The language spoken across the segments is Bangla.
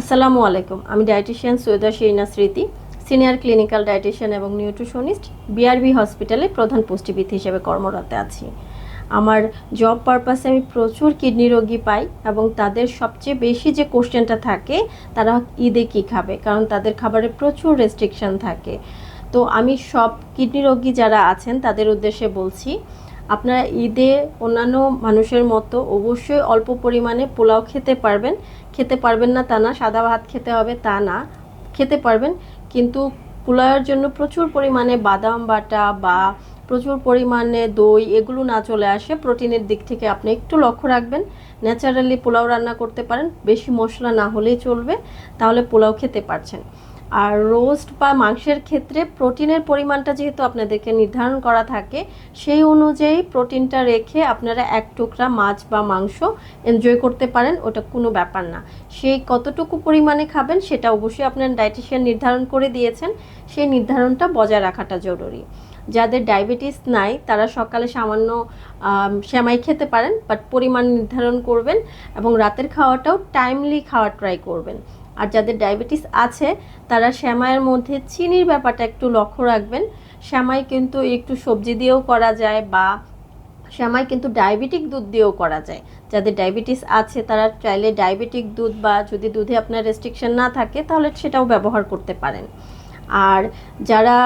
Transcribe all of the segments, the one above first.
আসসালামু আলাইকুম। আমি ডায়েটিশিয়ান সৈয়দা শেরিনা স্মৃতি, সিনিয়র ক্লিনিক্যাল ডায়েটিশিয়ান এবং নিউট্রিশনিস্ট, বিআরবি হসপিটালে প্রধান পুষ্টিবিদ হিসেবে কর্মরত আছি। আমার জব পারপাসে আমি প্রচুর কিডনি রোগী পাই এবং তাদের সবচেয়ে বেশি যে কোশ্চেনটা থাকে তারা ঈদে কী খাবে, কারণ তাদের খাবারে প্রচুর রেস্ট্রিকশন থাকে। তো আমি সব কিডনি রোগী যারা আছেন তাদের উদ্দেশ্যে বলছি, আপনারা ঈদে অন্যান্য মানুষের মতো অবশ্যই অল্প পরিমাণে পোলাও খেতে পারবেন না তা না, সাদা ভাত খেতে হবে তা না, খেতে পারবেন, কিন্তু পোলাওয়ের জন্য প্রচুর পরিমাণে বাদাম বাটা বা প্রচুর পরিমাণে দই এগুলো না চলে আসে। প্রোটিনের দিক থেকে আপনি একটু লক্ষ্য রাখবেন। ন্যাচারালি পোলাও রান্না করতে পারেন, বেশি মশলা না হলেই চলবে, তাহলে পোলাও খেতে পারছেন। আর রোস্ট বা মাংসের ক্ষেত্রে প্রোটিনের পরিমাণটা যেহেতু আপনাদেরকে নির্ধারণ করা থাকে, সেই অনুযায়ী প্রোটিনটা রেখে আপনারা এক টুকরা মাছ বা মাংস এনজয় করতে পারেন, ওটা কোনো ব্যাপার না। সেই কতটুকু পরিমাণে খাবেন সেটা অবশ্যই আপনার ডায়েটিশিয়ান নির্ধারণ করে দিয়েছেন, সেই নির্ধারণটা বজায় রাখাটা জরুরি। যাদের ডায়াবেটিস নাই তারা সকালে সামান্য সেমাই খেতে পারেন, বাট পরিমাণ নির্ধারণ করবেন এবং রাতের খাওয়াটাও টাইমলি খাওয়ার ট্রাই করবেন। আর যাদের ডায়াবেটিস আছে তারা সেমাইয়ের মধ্যে চিনির ব্যাপারটা একটু লক্ষ্য রাখবেন। সেমাই কিন্তু একটু সবজি দিয়েও করা যায় বা সেমাই কিন্তু ডায়াবেটিক দুধ দিয়েও করা যায়। যাদের ডায়াবেটিস আছে তারা চাইলে ডায়াবেটিক দুধ বা যদি দুধে আপনার রেস্ট্রিকশন না থাকে তাহলে সেটাও ব্যবহার করতে পারেন। আর যারা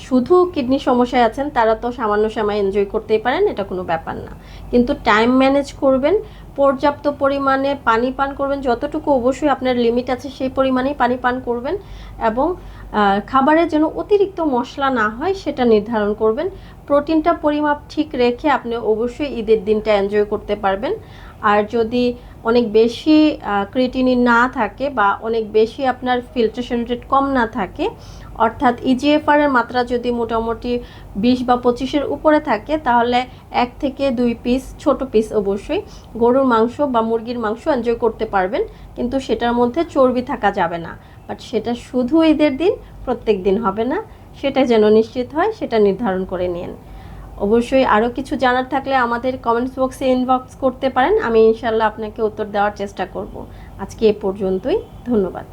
শুধু কিডনি সমস্যায় আছেন তারা তো সামান্য সেমাই এনজয় করতেই পারেন, এটা কোনো ব্যাপার না, কিন্তু টাইম ম্যানেজ করবেন, পর্যাপ্ত পরিমাণে পানি পান করবেন, যতটুকু অবশ্যই আপনার লিমিট আছে সেই পরিমাণেই পানি পান করবেন এবং খাবারের যেন অতিরিক্ত মশলা না হয় সেটা নির্ধারণ করবেন। প্রোটিনটা পরিমাপ ঠিক রেখে আপনি অবশ্যই ঈদের দিনটা এনজয় করতে পারবেন। আর যদি অনেক বেশি ক্রিয়েটিনিন না থাকে বা অনেক বেশি আপনার ফিল্ট্রেশন রেট কম না থাকে, অর্থাৎ ইজিএফআর এর মাত্রা যদি মোটামুটি 20 বা 25-এর উপরে থাকে, তাহলে 1 থেকে 2 পিস, ছোট পিস অবশ্যই, গরুর মাংস বা মুরগির মাংস এনজয় করতে পারবেন, কিন্তু সেটার মধ্যে চর্বি থাকা যাবে না। বাট সেটা শুধু ঈদের দিন, প্রত্যেক দিন হবে না, সেটা যেন নিশ্চিত হয় সেটা নির্ধারণ করে নিন। অবশ্যই আরও কিছু জানার থাকলে আমাদের কমেন্টস বক্সে ইনবক্স করতে পারেন, আমি ইনশাল্লাহ আপনাকে উত্তর দেওয়ার চেষ্টা করব। আজকে এ পর্যন্তই, ধন্যবাদ।